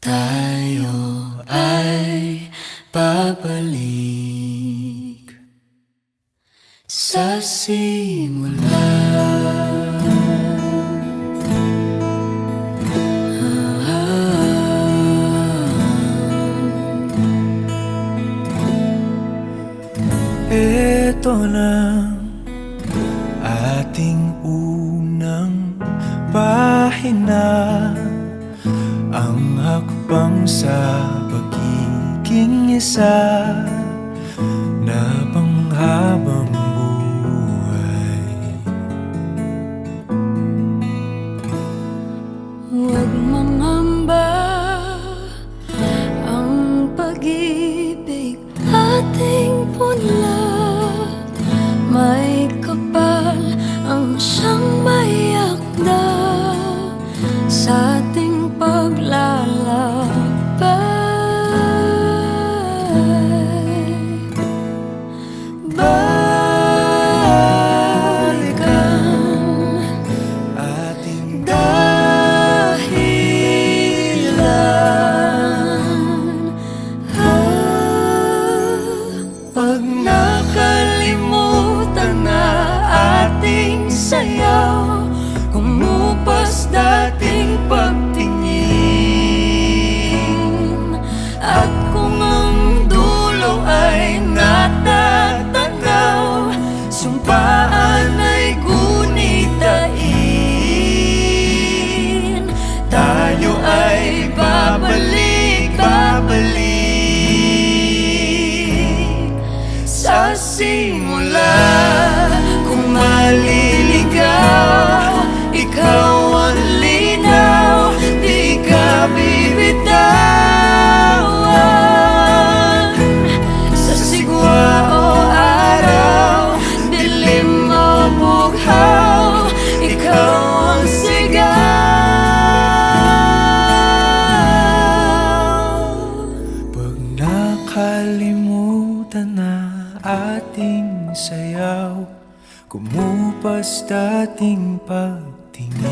Tayo ay babalik sa simula. Ito na ating unang pahina, ang hakbang sa pagiging isa na panghabang buhay. Huwag mangamba, ang pag-ibig ating punla. May kapal ang siyang mayakda sa ating paglalakbay. Balikan Ating dahilan, pag nakalimutan na ating sayaw, kumupas dating pagtingin, at kung ang dulo ay natatanaw, sumpaan ay gunitain. Tayo ay babalik sa simula. Kung maliligaw, ikaw ang linaw, di ka bibitawan. Sa sigwa o araw, dilim o bughaw, ikaw ang sigaw. Pag nakalimutan na ating sayaw, kumupas dating pagtingin,